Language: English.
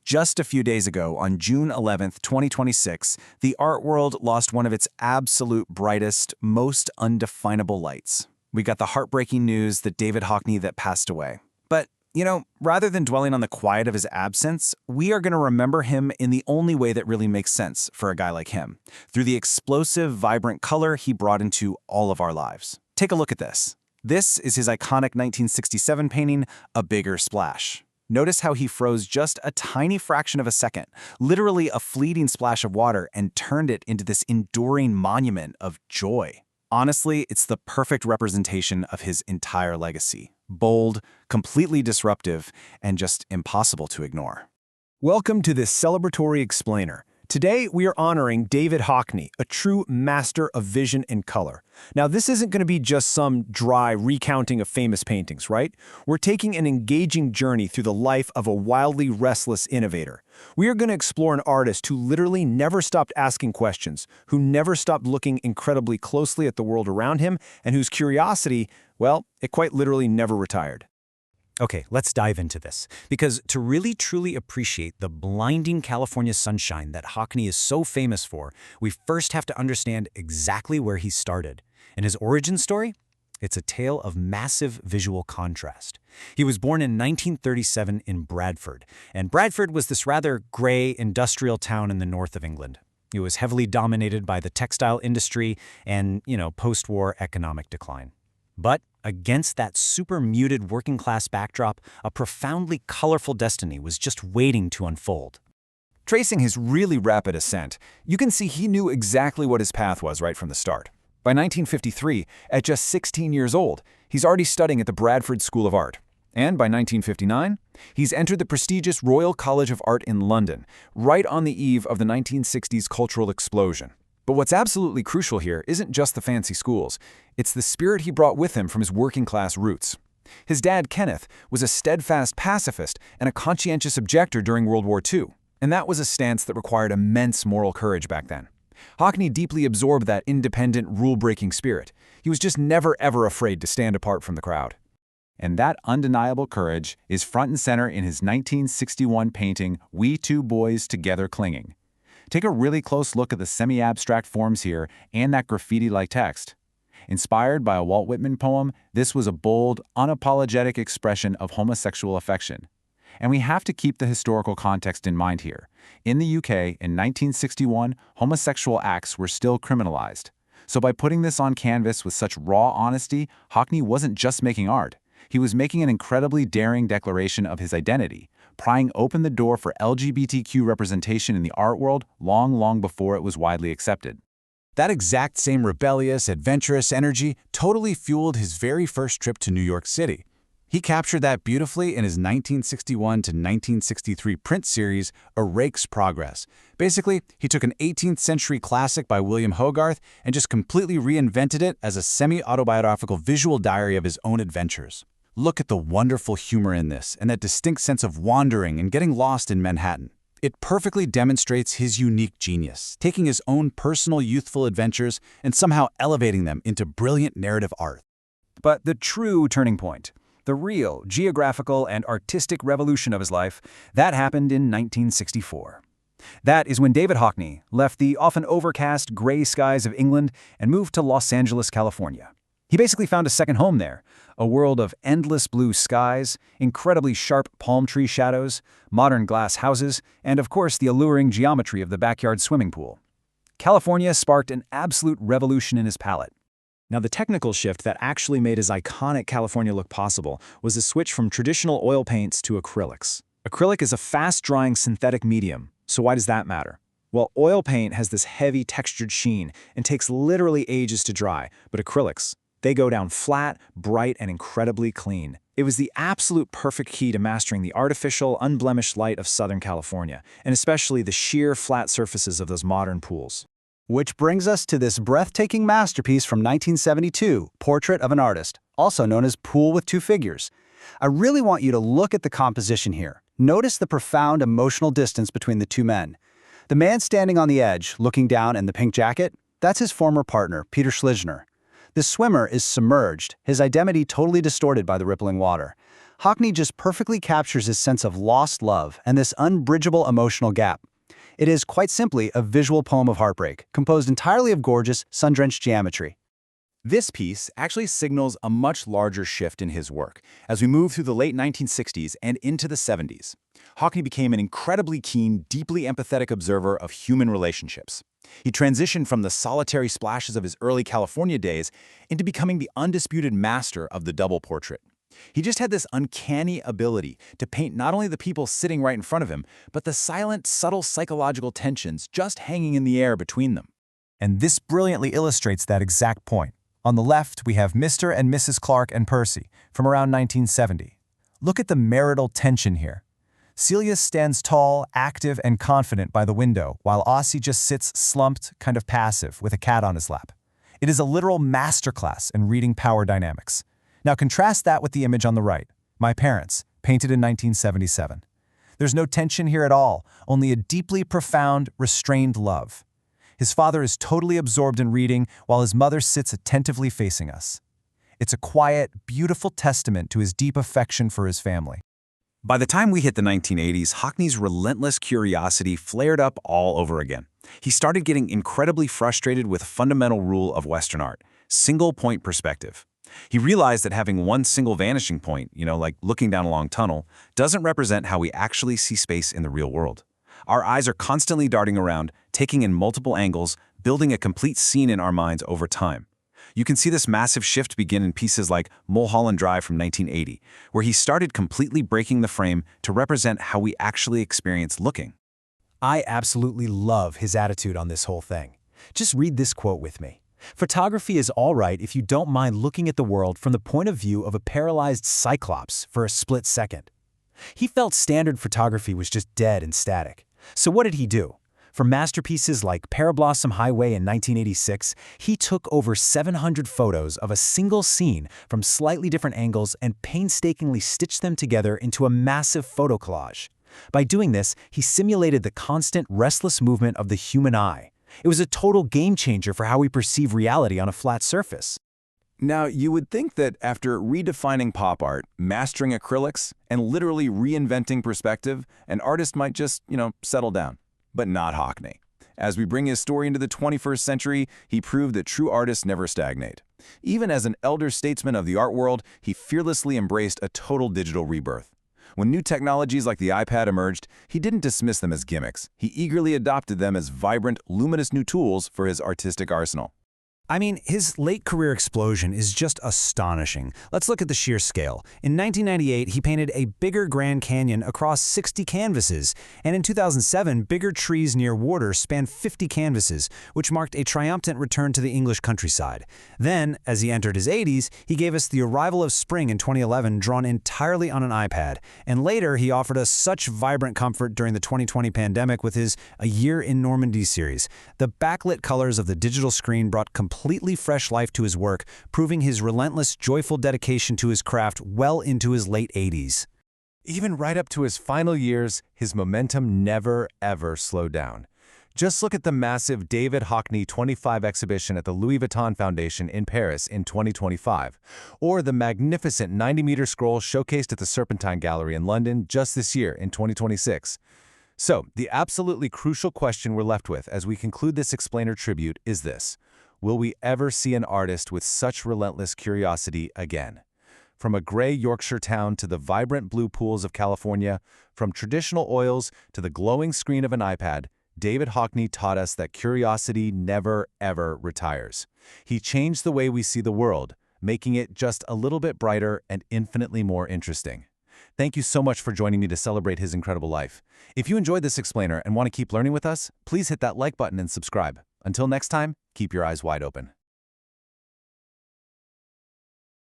Just a few days ago, on June 11th, 2026, the art world lost one of its absolute brightest, most undefinable lights. We got the heartbreaking news that David Hockney that passed away. But, rather than dwelling on the quiet of his absence, we are going to remember him in the only way that really makes sense for a guy like him, through the explosive, vibrant color he brought into all of our lives. Take a look at this. This is his iconic 1967 painting, A Bigger Splash. Notice how he froze just a tiny fraction of a second, literally a fleeting splash of water, and turned it into this enduring monument of joy. Honestly, it's the perfect representation of his entire legacy. Bold, completely disruptive, and just impossible to ignore. Welcome to this celebratory explainer. Today, we are honoring David Hockney, a true master of vision and color. Now, this isn't going to be just some dry recounting of famous paintings, right? We're taking an engaging journey through the life of a wildly restless innovator. We are going to explore an artist who literally never stopped asking questions, who never stopped looking incredibly closely at the world around him, and whose curiosity, well, it quite literally never retired. Okay, let's dive into this, because to really truly appreciate the blinding California sunshine that Hockney is so famous for, we first have to understand exactly where he started. And his origin story? It's a tale of massive visual contrast. He was born in 1937 in Bradford, and Bradford was this rather gray industrial town in the north of England. It was heavily dominated by the textile industry and, post-war economic decline. But against that super muted working-class backdrop, a profoundly colorful destiny was just waiting to unfold. Tracing his really rapid ascent, you can see he knew exactly what his path was right from the start. By 1953, at just 16 years old, he's already studying at the Bradford School of Art. And by 1959, he's entered the prestigious Royal College of Art in London, right on the eve of the 1960s cultural explosion. But what's absolutely crucial here isn't just the fancy schools. It's the spirit he brought with him from his working-class roots. His dad, Kenneth, was a steadfast pacifist and a conscientious objector during World War II, and that was a stance that required immense moral courage back then. Hockney deeply absorbed that independent, rule-breaking spirit. He was just never, ever afraid to stand apart from the crowd. And that undeniable courage is front and center in his 1961 painting, We Two Boys Together Clinging. Take a really close look at the semi-abstract forms here and that graffiti-like text. Inspired by a Walt Whitman poem, this was a bold, unapologetic expression of homosexual affection. And we have to keep the historical context in mind here. In the UK, in 1961, homosexual acts were still criminalized. So by putting this on canvas with such raw honesty, Hockney wasn't just making art. He was making an incredibly daring declaration of his identity, prying open the door for LGBTQ representation in the art world long before it was widely accepted. That exact same rebellious, adventurous energy totally fueled his very first trip to New York City. He captured that beautifully in his 1961 to 1963 print series, A Rake's Progress. Basically, he took an 18th century classic by William Hogarth and just completely reinvented it as a semi-autobiographical visual diary of his own adventures. Look at the wonderful humor in this and that distinct sense of wandering and getting lost in Manhattan. It perfectly demonstrates his unique genius, taking his own personal youthful adventures and somehow elevating them into brilliant narrative art. But the true turning point, the real geographical and artistic revolution of his life, that happened in 1964. That is when David Hockney left the often overcast gray skies of England and moved to Los Angeles, California. He basically found a second home there, a world of endless blue skies, incredibly sharp palm tree shadows, modern glass houses, and of course the alluring geometry of the backyard swimming pool. California sparked an absolute revolution in his palette. Now, the technical shift that actually made his iconic California look possible was a switch from traditional oil paints to acrylics. Acrylic is a fast-drying synthetic medium, so why does that matter? Well, oil paint has this heavy textured sheen and takes literally ages to dry, but acrylics, they go down flat, bright, and incredibly clean. It was the absolute perfect key to mastering the artificial, unblemished light of Southern California, and especially the sheer, flat surfaces of those modern pools. Which brings us to this breathtaking masterpiece from 1972, Portrait of an Artist, also known as Pool with Two Figures. I really want you to look at the composition here. Notice the profound emotional distance between the two men. The man standing on the edge, looking down in the pink jacket, that's his former partner, Peter Schlichner. The swimmer is submerged, his identity totally distorted by the rippling water. Hockney just perfectly captures his sense of lost love and this unbridgeable emotional gap. It is, quite simply, a visual poem of heartbreak, composed entirely of gorgeous, sun-drenched geometry. This piece actually signals a much larger shift in his work as we move through the late 1960s and into the 70s. Hockney became an incredibly keen, deeply empathetic observer of human relationships. He transitioned from the solitary splashes of his early California days into becoming the undisputed master of the double portrait. He just had this uncanny ability to paint not only the people sitting right in front of him, but the silent, subtle psychological tensions just hanging in the air between them. And this brilliantly illustrates that exact point. On the left, we have Mr. and Mrs. Clark and Percy from around 1970. Look at the marital tension here. Celia stands tall, active, and confident by the window, while Aussie just sits slumped, kind of passive, with a cat on his lap. It is a literal masterclass in reading power dynamics. Now contrast that with the image on the right, My Parents, painted in 1977. There's no tension here at all, only a deeply profound, restrained love. His father is totally absorbed in reading while his mother sits attentively facing us. It's a quiet, beautiful testament to his deep affection for his family. By the time we hit the 1980s, Hockney's relentless curiosity flared up all over again. He started getting incredibly frustrated with a fundamental rule of Western art, single-point perspective. He realized that having one single vanishing point, like looking down a long tunnel, doesn't represent how we actually see space in the real world. Our eyes are constantly darting around, taking in multiple angles, building a complete scene in our minds over time. You can see this massive shift begin in pieces like Mulholland Drive from 1980, where he started completely breaking the frame to represent how we actually experience looking. I absolutely love his attitude on this whole thing. Just read this quote with me. Photography is all right if you don't mind looking at the world from the point of view of a paralyzed cyclops for a split second. He felt standard photography was just dead and static. So what did he do? For masterpieces like Parablossom Highway in 1986, he took over 700 photos of a single scene from slightly different angles and painstakingly stitched them together into a massive photo collage. By doing this, he simulated the constant, restless movement of the human eye. It was a total game changer for how we perceive reality on a flat surface. Now, you would think that after redefining pop art, mastering acrylics, and literally reinventing perspective, an artist might just, settle down. But not Hockney. As we bring his story into the 21st century, he proved that true artists never stagnate. Even as an elder statesman of the art world, he fearlessly embraced a total digital rebirth. When new technologies like the iPad emerged, he didn't dismiss them as gimmicks. He eagerly adopted them as vibrant, luminous new tools for his artistic arsenal. I mean, his late career explosion is just astonishing. Let's look at the sheer scale. In 1998, he painted a bigger Grand Canyon across 60 canvases, and in 2007, bigger trees near Warter spanned 50 canvases, which marked a triumphant return to the English countryside. Then, as he entered his 80s, he gave us The Arrival of Spring in 2011, drawn entirely on an iPad. And later, he offered us such vibrant comfort during the 2020 pandemic with his A Year in Normandy series. The backlit colors of the digital screen brought completely fresh life to his work, proving his relentless, joyful dedication to his craft well into his late 80s. Even right up to his final years, his momentum never, ever slowed down. Just look at the massive David Hockney 25 exhibition at the Louis Vuitton Foundation in Paris in 2025, or the magnificent 90-meter scroll showcased at the Serpentine Gallery in London just this year in 2026. So, the absolutely crucial question we're left with as we conclude this explainer tribute is this: will we ever see an artist with such relentless curiosity again? From a gray Yorkshire town to the vibrant blue pools of California, from traditional oils to the glowing screen of an iPad, David Hockney taught us that curiosity never, ever retires. He changed the way we see the world, making it just a little bit brighter and infinitely more interesting. Thank you so much for joining me to celebrate his incredible life. If you enjoyed this explainer and want to keep learning with us, please hit that like button and subscribe. Until next time, keep your eyes wide open.